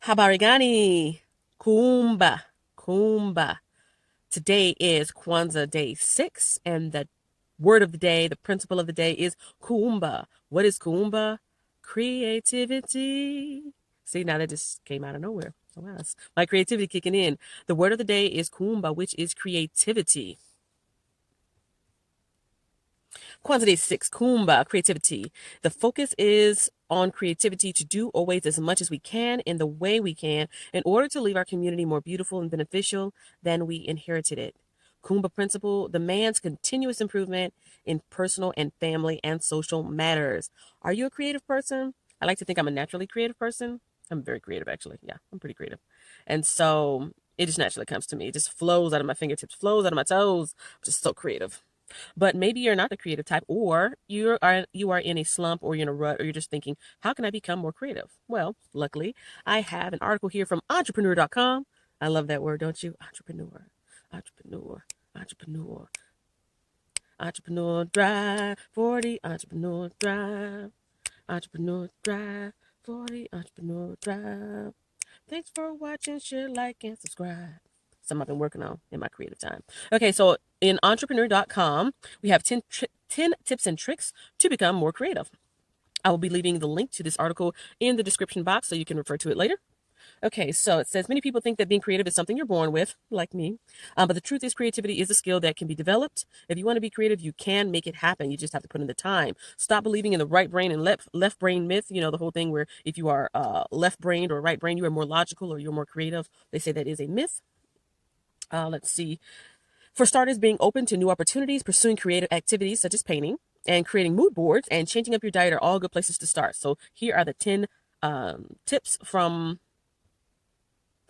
Habarigani. Kuumba. Kuumba. Today is Kwanzaa day 6, and the word of the day, the principle of the day is Kuumba. What is Kuumba? Creativity. See, now that just came out of nowhere. So that's my creativity kicking in. The word of the day is Kuumba, which is creativity. Kwanzaa Day 6, Kuumba, creativity. The focus is on creativity to do always as much as we can in the way we can in order to leave our community more beautiful and beneficial than we inherited it. Kuumba principle demands continuous improvement in personal and family and social matters. Are you a creative person? I like to think I'm a naturally creative person. I'm very creative, actually. Yeah, I'm pretty creative. And so it just naturally comes to me. It just flows out of my fingertips, flows out of my toes. I'm just so creative. But maybe you're not the creative type, or you are in a slump, or you're in a rut, or you're just thinking, how can I become more creative? Well, luckily, I have an article here from entrepreneur.com. I love that word, don't you? Entrepreneur, entrepreneur, entrepreneur, entrepreneur drive 40, entrepreneur drive, entrepreneur drive 40, entrepreneur drive. Thanks for watching, share, like, and subscribe. Something I've been working on in my creative time. Okay, so in entrepreneur.com, we have 10 tips and tricks to become more creative. I will be leaving the link to this article in the description box so you can refer to it later. Okay, so it says many people think that being creative is something you're born with, like me. But the truth is, creativity is a skill that can be developed. If you want to be creative, you can make it happen. You just have to put in the time. Stop believing in the right brain and left brain myth. You know, the whole thing where if you are left brained or right brain, you are more logical or you're more creative. They say that is a myth. Let's see. For starters, being open to new opportunities, pursuing creative activities such as painting, and creating mood boards and changing up your diet are all good places to start. So here are the 10 tips from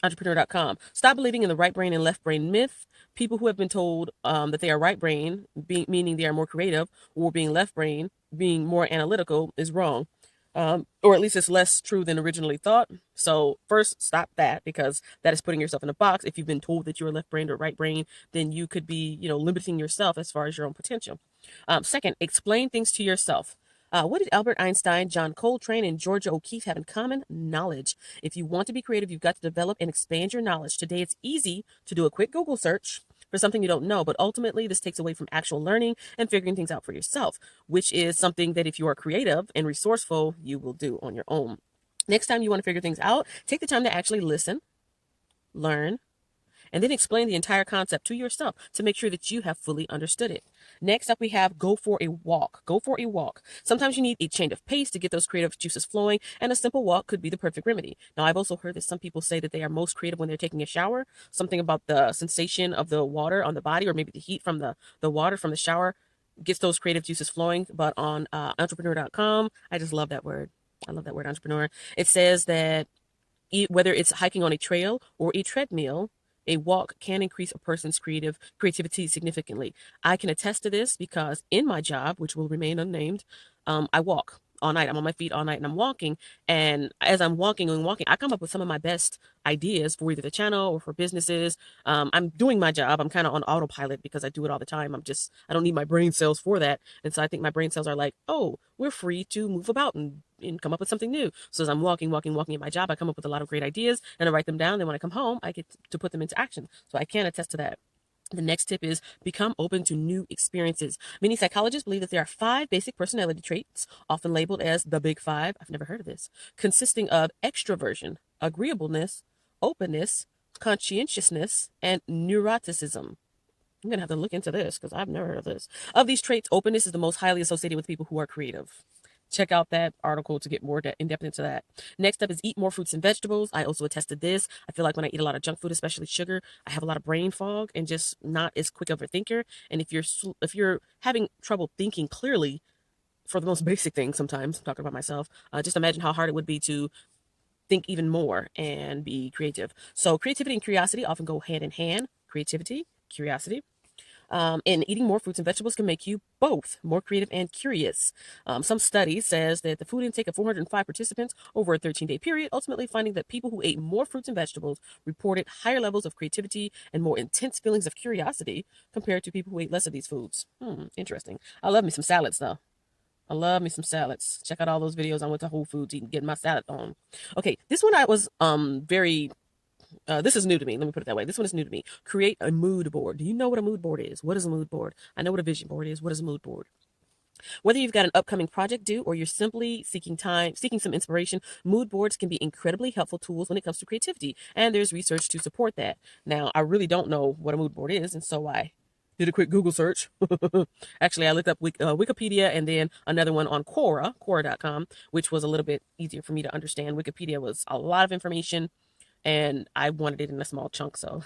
entrepreneur.com. Stop believing in the right brain and left brain myth. People who have been told that they are right brain, meaning they are more creative, or being left brain, being more analytical, is wrong. Or at least it's less true than originally thought. So first, stop that, because that is putting yourself in a box. If you've been told that you're left brain or right brain, then you could be, limiting yourself as far as your own potential. Second, explain things to yourself. What did Albert Einstein, John Coltrane, and Georgia O'Keeffe have in common? Knowledge. If you want to be creative, you've got to develop and expand your knowledge. Today, it's easy to do a quick Google search for something you don't know, but ultimately, this takes away from actual learning and figuring things out for yourself, which is something that if you are creative and resourceful, you will do on your own. Next time you want to figure things out, take the time to actually listen, learn, and then explain the entire concept to yourself to make sure that you have fully understood it. Next up, we have go for a walk. Go for a walk. Sometimes you need a change of pace to get those creative juices flowing, and a simple walk could be the perfect remedy. Now, I've also heard that some people say that they are most creative when they're taking a shower. Something about the sensation of the water on the body, or maybe the heat from the water from the shower, gets those creative juices flowing. But on entrepreneur.com, I just love that word. I love that word, entrepreneur. It says that whether it's hiking on a trail or a treadmill, a walk can increase a person's creativity significantly. I can attest to this because in my job, which will remain unnamed, I walk all night. I'm on my feet all night and I'm walking. And as I'm walking and walking, I come up with some of my best ideas for either the channel or for businesses. I'm doing my job. I'm kind of on autopilot because I do it all the time. I don't need my brain cells for that. And so I think my brain cells are like, oh, we're free to move about and come up with something new. So as I'm walking at my job, I come up with a lot of great ideas and I write them down. Then when I come home, I get to put them into action. So I can attest to that. The next tip is become open to new experiences. Many psychologists believe that there are 5 basic personality traits, often labeled as the Big Five. I've never heard of this, consisting of extroversion, agreeableness, openness, conscientiousness, and neuroticism. I'm going to have to look into this because I've never heard of this. Of these traits, openness is the most highly associated with people who are creative. Check out that article to get more in depth into that. Next up is eat more fruits and vegetables. I also attested this. I feel like when I eat a lot of junk food, especially sugar, I have a lot of brain fog and just not as quick of a thinker. And if you're having trouble thinking clearly for the most basic things, sometimes I'm talking about myself, just imagine how hard it would be to think even more and be creative. So creativity and curiosity often go hand in hand. Creativity, curiosity. And eating more fruits and vegetables can make you both more creative and curious. Some studies says that the food intake of 405 participants over a 13-day period, ultimately finding that people who ate more fruits and vegetables reported higher levels of creativity and more intense feelings of curiosity compared to people who ate less of these foods. Interesting. I love me some salads though. I love me some salads. Check out all those videos. I went to Whole Foods eating, getting my salad on. Okay, this one I was very this is new to me. Let me put it that way. This one is new to me. Create a mood board. Do you know what a mood board is? What is a mood board? I know what a vision board is. What is a mood board? Whether you've got an upcoming project due or you're simply seeking some inspiration, mood boards can be incredibly helpful tools when it comes to creativity. And there's research to support that. Now, I really don't know what a mood board is, and so I did a quick Google search. Actually, I looked up Wikipedia and then another one on Quora.com, which was a little bit easier for me to understand. Wikipedia was a lot of information and I wanted it in a small chunk. So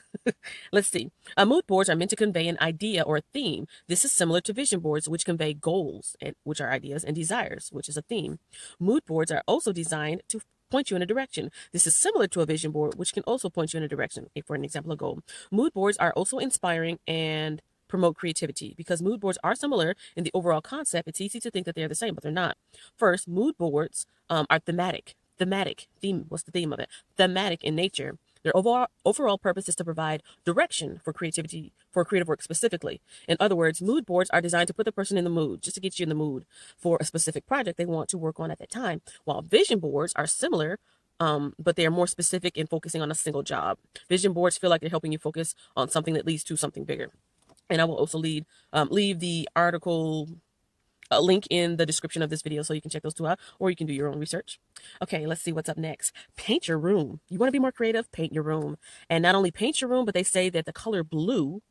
let's see. Mood boards are meant to convey an idea or a theme. This is similar to vision boards, which convey goals, which are ideas, and desires, which is a theme. Mood boards are also designed to point you in a direction. This is similar to a vision board, which can also point you in a direction, for an example, a goal. Mood boards are also inspiring and promote creativity. Because mood boards are similar in the overall concept, it's easy to think that they're the same, but they're not. First, mood boards are thematic. What's the theme of it? Thematic in nature. Their overall purpose is to provide direction for creativity, for creative work specifically. In other words, mood boards are designed to put the person in the mood, just to get you in the mood for a specific project they want to work on at that time. While vision boards are similar, but they are more specific in focusing on a single job. Vision boards feel like they're helping you focus on something that leads to something bigger. And I will also leave the article a link in the description of this video so you can check those two out, or you can do your own research. Okay, let's see what's up next. Paint your room. You want to be more creative? Paint your room. And not only paint your room, but they say that the color blue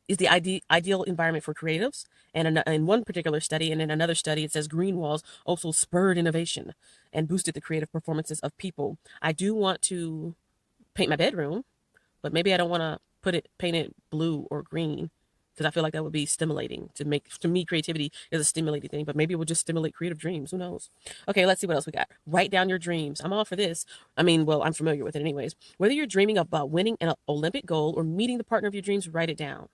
is the ideal environment for creatives. And in one particular study, and in another study, it says green walls also spurred innovation and boosted the creative performances of people. I do want to paint my bedroom, but maybe I don't want to paint it blue or green, because I feel like that would be stimulating. To me, creativity is a stimulating thing, but maybe it would just stimulate creative dreams. Who knows? Okay, let's see what else we got. Write down your dreams. I'm all for this. I mean, well, I'm familiar with it anyways. Whether you're dreaming about winning an Olympic gold or meeting the partner of your dreams, write it down.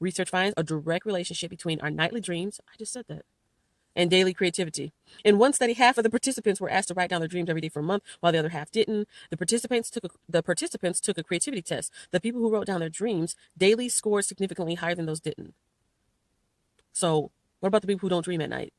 Research finds a direct relationship between our nightly dreams, I just said that, and daily creativity. In one study, half of the participants were asked to write down their dreams every day for a month, while the other half didn't. The participants took a creativity test. The people who wrote down their dreams daily scored significantly higher than those didn't. So what about the people who don't dream at night?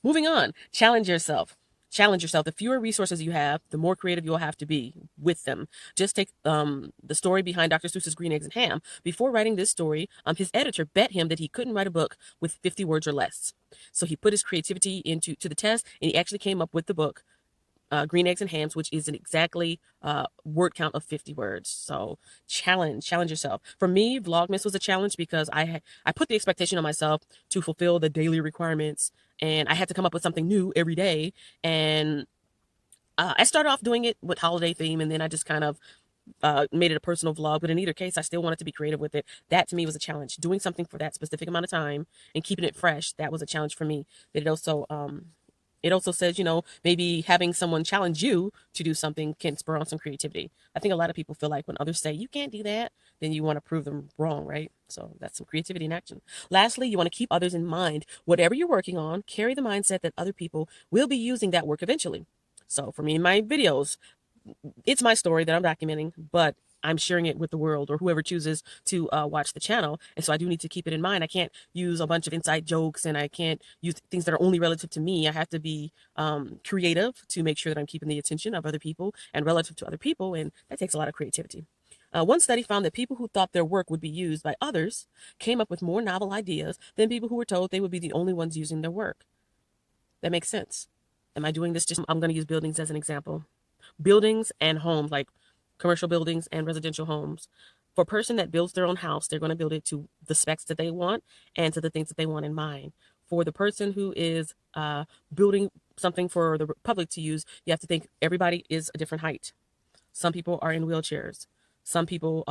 Moving on, challenge yourself. Challenge yourself. The fewer resources you have, the more creative you'll have to be with them. Just take the story behind Dr. Seuss's Green Eggs and Ham. Before writing this story, his editor bet him that he couldn't write a book with 50 words or less. So he put his creativity to the test, and he actually came up with the book Green Eggs and Hams, which is an exactly word count of 50 words. So challenge yourself. For me, Vlogmas was a challenge because I put the expectation on myself to fulfill the daily requirements, and I had to come up with something new every day. And I started off doing it with holiday theme, and then I just kind of made it a personal vlog. But in either case, I still wanted to be creative with it. That to me was a challenge. Doing something for that specific amount of time and keeping it fresh, that was a challenge for me. But it also says, maybe having someone challenge you to do something can spur on some creativity. I think a lot of people feel like when others say, you can't do that, then you want to prove them wrong, right? So that's some creativity in action. Lastly, you want to keep others in mind. Whatever you're working on, carry the mindset that other people will be using that work eventually. So for me in my videos, it's my story that I'm documenting, but I'm sharing it with the world or whoever chooses to watch the channel. And so I do need to keep it in mind. I can't use a bunch of inside jokes, and I can't use things that are only relative to me. I have to be creative to make sure that I'm keeping the attention of other people and relative to other people. And that takes a lot of creativity. One study found that people who thought their work would be used by others came up with more novel ideas than people who were told they would be the only ones using their work. That makes sense. Am I doing this I'm going to use buildings as an example. Buildings and homes, like commercial buildings and residential homes. For a person that builds their own house, they're going to build it to the specs that they want and to the things that they want in mind. For the person who is building something for the public to use, you have to think everybody is a different height. Some people are in wheelchairs. Some people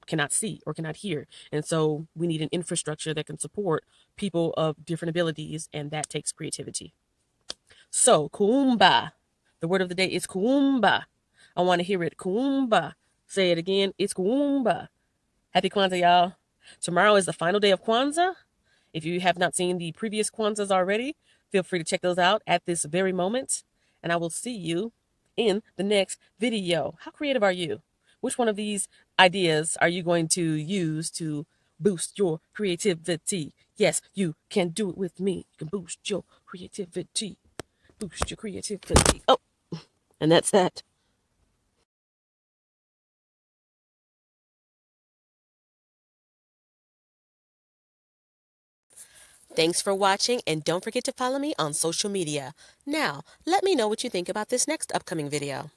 cannot see or cannot hear. And so we need an infrastructure that can support people of different abilities, and that takes creativity. So, Kuumba. The word of the day is Kuumba. I want to hear it. Kuumba. Say it again. It's Kuumba. Happy Kwanzaa, y'all. Tomorrow is the final day of Kwanzaa. If you have not seen the previous Kwanzaas already, feel free to check those out at this very moment. And I will see you in the next video. How creative are you? Which one of these ideas are you going to use to boost your creativity. Yes, you can do it with me. You can boost your creativity. Boost your creativity. Oh, and that's that. Thanks for watching, and don't forget to follow me on social media. Now, let me know what you think about this next upcoming video.